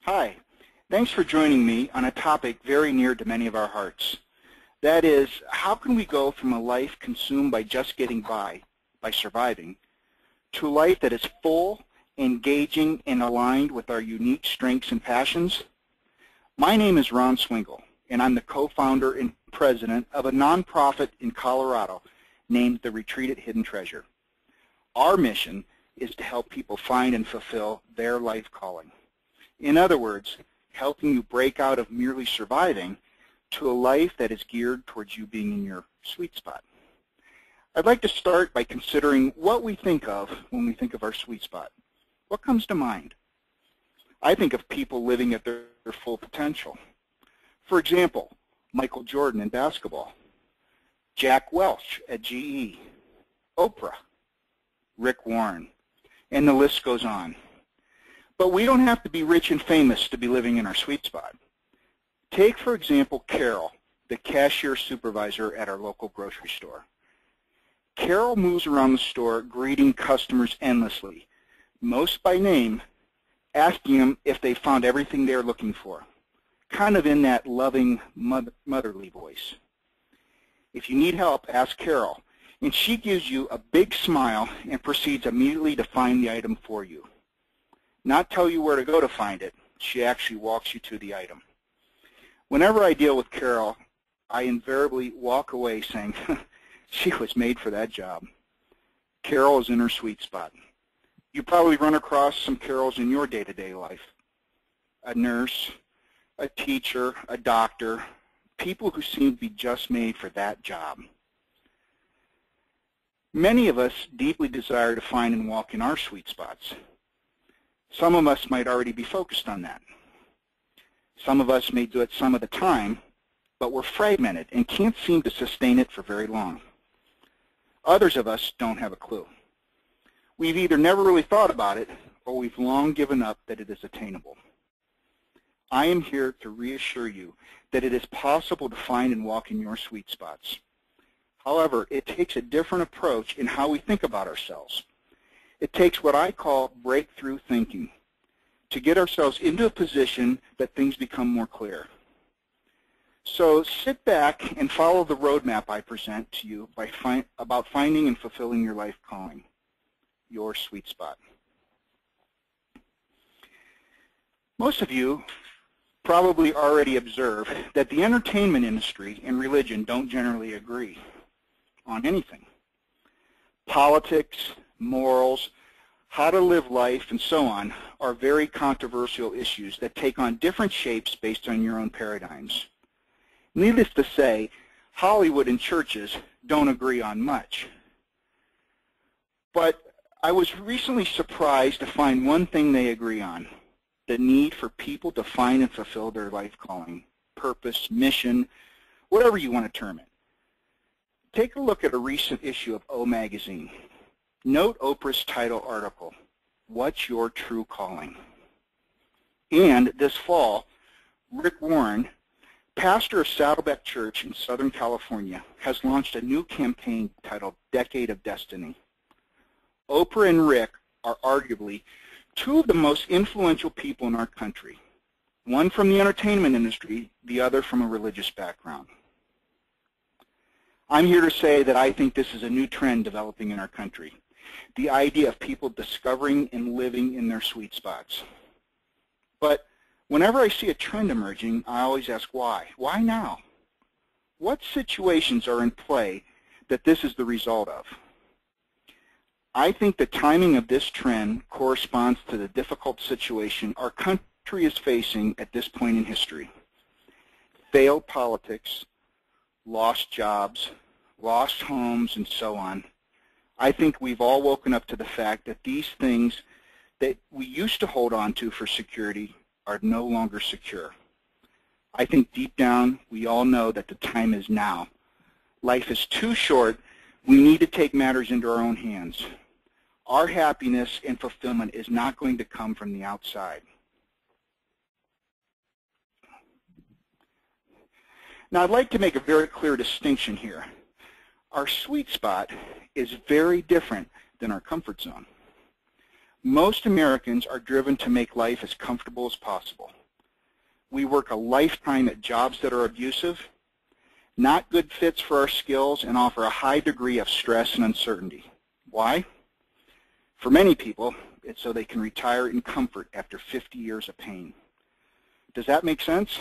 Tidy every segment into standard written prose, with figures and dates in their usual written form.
Hi, thanks for joining me on a topic very near to many of our hearts. That is, how can we go from a life consumed by just getting by surviving, to a life that is full, engaging, and aligned with our unique strengths and passions? My name is Ron Swingle, and I'm the co-founder and president of a nonprofit in Colorado named the Retreat at Hidden Treasure. Our mission is to help people find and fulfill their life calling. In other words, helping you break out of merely surviving to a life that is geared towards you being in your sweet spot. I'd like to start by considering what we think of when we think of our sweet spot. What comes to mind? I think of people living at their full potential. For example, Michael Jordan in basketball, Jack Welch at GE, Oprah, Rick Warren, and the list goes on. But we don't have to be rich and famous to be living in our sweet spot. Take, for example, Carol, the cashier supervisor at our local grocery store. Carol moves around the store greeting customers endlessly, most by name, asking them if they found everything they're looking for, kind of in that loving, motherly voice. If you need help, ask Carol, and she gives you a big smile and proceeds immediately to find the item for you. Not tell you where to go to find it, she actually walks you to the item. Whenever I deal with Carol, I invariably walk away saying, she was made for that job. Carol is in her sweet spot. You probably run across some Carols in your day-to-day life. A nurse, a teacher, a doctor, people who seem to be just made for that job. Many of us deeply desire to find and walk in our sweet spots. Some of us might already be focused on that. Some of us may do it some of the time, but we're fragmented and can't seem to sustain it for very long. Others of us don't have a clue. We've either never really thought about it, or we've long given up that it is attainable. I am here to reassure you that it is possible to find and walk in your sweet spots. However, it takes a different approach in how we think about ourselves. It takes what I call breakthrough thinking to get ourselves into a position that things become more clear. So sit back and follow the roadmap I present to you about finding and fulfilling your life calling, your sweet spot. Most of you probably already observe that the entertainment industry and religion don't generally agree on anything. Politics, morals, how to live life, and so on are very controversial issues that take on different shapes based on your own paradigms. Needless to say, Hollywood and churches don't agree on much. But I was recently surprised to find one thing they agree on: the need for people to find and fulfill their life calling, purpose, mission, whatever you want to term it. Take a look at a recent issue of O Magazine. Note Oprah's title article, What's Your True Calling? And this fall, Rick Warren, pastor of Saddleback Church in Southern California, has launched a new campaign titled Decade of Destiny. Oprah and Rick are arguably two of the most influential people in our country, one from the entertainment industry, the other from a religious background. I'm here to say that I think this is a new trend developing in our country, the idea of people discovering and living in their sweet spots. But whenever I see a trend emerging, I always ask why. Why now? What situations are in play that this is the result of? I think the timing of this trend corresponds to the difficult situation our country is facing at this point in history. Failed politics, lost jobs, lost homes, and so on. I think we've all woken up to the fact that these things that we used to hold on to for security are no longer secure. I think deep down we all know that the time is now. Life is too short. We need to take matters into our own hands. Our happiness and fulfillment is not going to come from the outside. Now, I'd like to make a very clear distinction here. Our sweet spot is very different than our comfort zone. Most Americans are driven to make life as comfortable as possible. We work a lifetime at jobs that are abusive, not good fits for our skills, and offer a high degree of stress and uncertainty. Why? For many people, it's so they can retire in comfort after 50 years of pain. Does that make sense?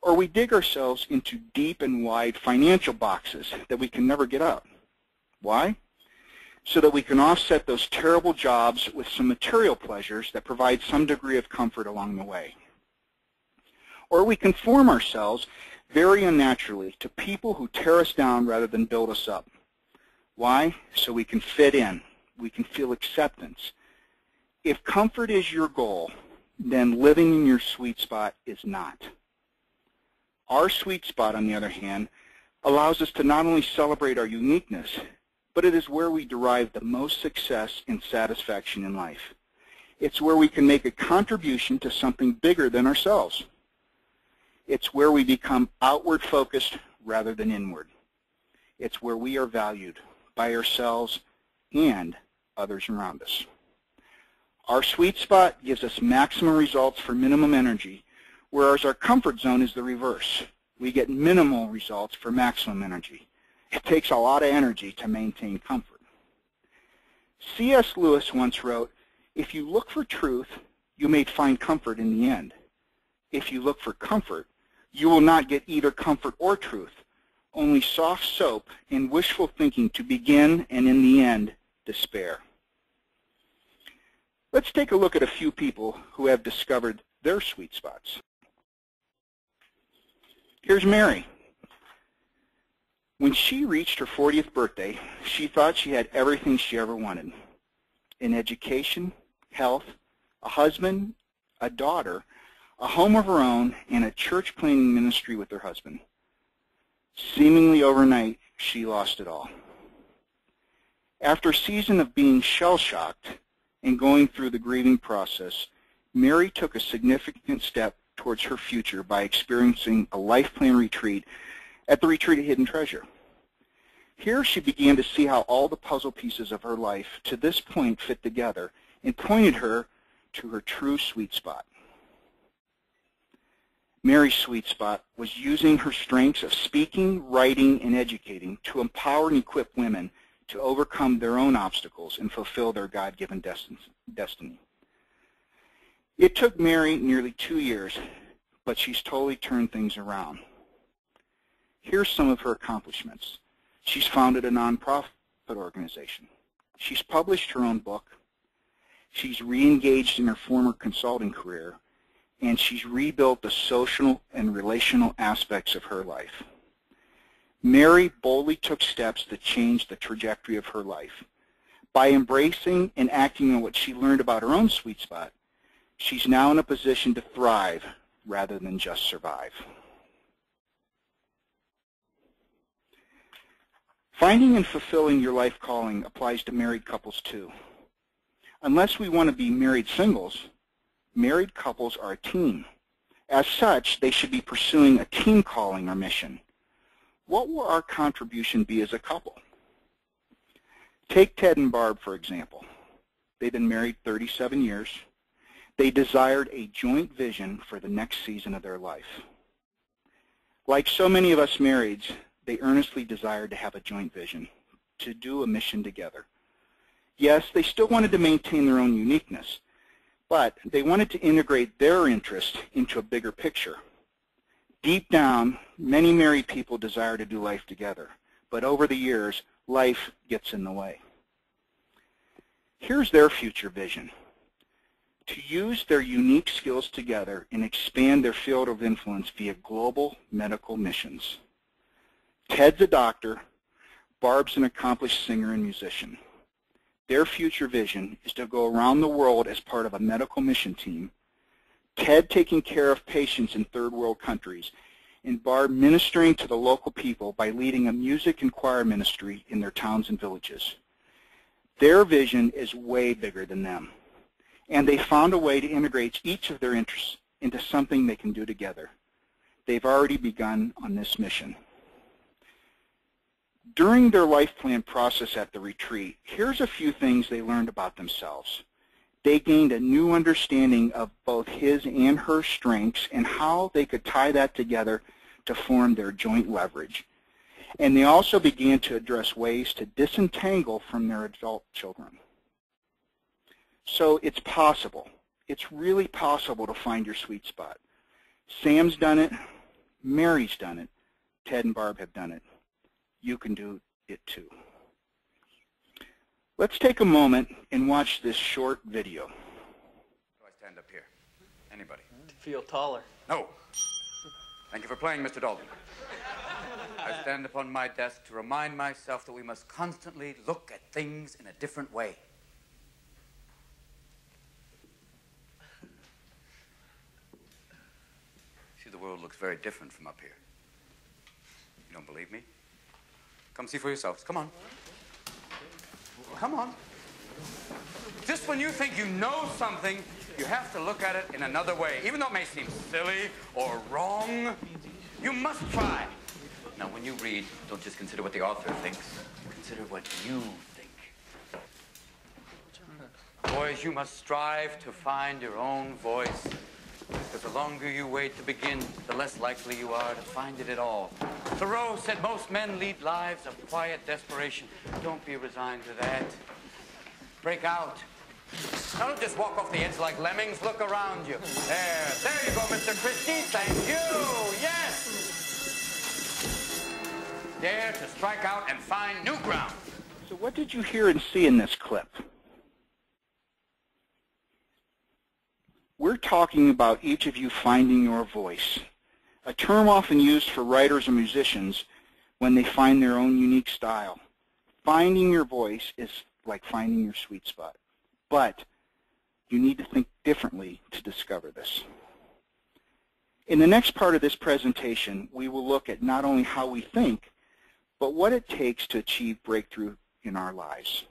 Or we dig ourselves into deep and wide financial boxes that we can never get out. Why? So that we can offset those terrible jobs with some material pleasures that provide some degree of comfort along the way. Or we conform ourselves very unnaturally to people who tear us down rather than build us up. Why? So we can fit in. We can feel acceptance. If comfort is your goal, then living in your sweet spot is not. Our sweet spot, on the other hand, allows us to not only celebrate our uniqueness, but it is where we derive the most success and satisfaction in life. It's where we can make a contribution to something bigger than ourselves. It's where we become outward focused rather than inward. It's where we are valued by ourselves and others around us. Our sweet spot gives us maximum results for minimum energy, whereas our comfort zone is the reverse. We get minimal results for maximum energy. It takes a lot of energy to maintain comfort. C.S. Lewis once wrote, "If you look for truth, you may find comfort in the end. If you look for comfort, you will not get either comfort or truth, only soft soap and wishful thinking to begin and in the end, despair." Let's take a look at a few people who have discovered their sweet spots. Here's Mary. When she reached her 40th birthday, she thought she had everything she ever wanted. An education, health, a husband, a daughter, a home of her own, and a church planting ministry with her husband. Seemingly overnight, she lost it all. After a season of being shell-shocked and going through the grieving process, Mary took a significant step towards her future by experiencing a life plan retreat at the retreat at Hidden Treasure. Here she began to see how all the puzzle pieces of her life to this point fit together and pointed her to her true sweet spot. Mary's sweet spot was using her strengths of speaking, writing, and educating to empower and equip women to overcome their own obstacles and fulfill their God-given destiny. It took Mary nearly 2 years, but she's totally turned things around. Here's some of her accomplishments. She's founded a nonprofit organization. She's published her own book. She's re-engaged in her former consulting career, and she's rebuilt the social and relational aspects of her life. Mary boldly took steps to change the trajectory of her life. By embracing and acting on what she learned about her own sweet spot, she's now in a position to thrive rather than just survive. Finding and fulfilling your life calling applies to married couples too. Unless we want to be married singles, married couples are a team. As such, they should be pursuing a team calling or mission. What will our contribution be as a couple? Take Ted and Barb, for example. They've been married 37 years. They desired a joint vision for the next season of their life. Like so many of us marrieds, they earnestly desired to have a joint vision, to do a mission together. Yes, they still wanted to maintain their own uniqueness, but they wanted to integrate their interests into a bigger picture. Deep down, many married people desire to do life together, but over the years, life gets in the way. Here's their future vision: to use their unique skills together and expand their field of influence via global medical missions. Ted's a doctor, Barb's an accomplished singer and musician. Their future vision is to go around the world as part of a medical mission team, Ted taking care of patients in third world countries, and Barb ministering to the local people by leading a music and choir ministry in their towns and villages. Their vision is way bigger than them, and they found a way to integrate each of their interests into something they can do together. They've already begun on this mission. During their life plan process at the retreat, here's a few things they learned about themselves. they gained a new understanding of both his and her strengths and how they could tie that together to form their joint leverage. And they also began to address ways to disentangle from their adult children. So it's possible. It's really possible to find your sweet spot. Sam's done it. Mary's done it. Ted and Barb have done it. You can do it too. Let's take a moment and watch this short video. Do I stand up here? Anybody? To feel taller. No. Thank you for playing, Mr. Dalton. I stand upon my desk to remind myself that we must constantly look at things in a different way. See, the world looks very different from up here. You don't believe me? Come see for yourselves. Come on. Come on. Just when you think you know something, you have to look at it in another way. Even though it may seem silly or wrong, you must try. Now, when you read, don't just consider what the author thinks. Consider what you think. Boys, you must strive to find your own voice. Because the longer you wait to begin, the less likely you are to find it at all. Thoreau said most men lead lives of quiet desperation. Don't be resigned to that. Break out. Now don't just walk off the edge like lemmings. Look around you. There you go, Mr. Christie. Thank you. Yes. Dare to strike out and find new ground. So what did you hear and see in this clip? We're talking about each of you finding your voice, a term often used for writers and musicians when they find their own unique style. Finding your voice is like finding your sweet spot, but you need to think differently to discover this. In the next part of this presentation, we will look at not only how we think, but what it takes to achieve breakthrough in our lives.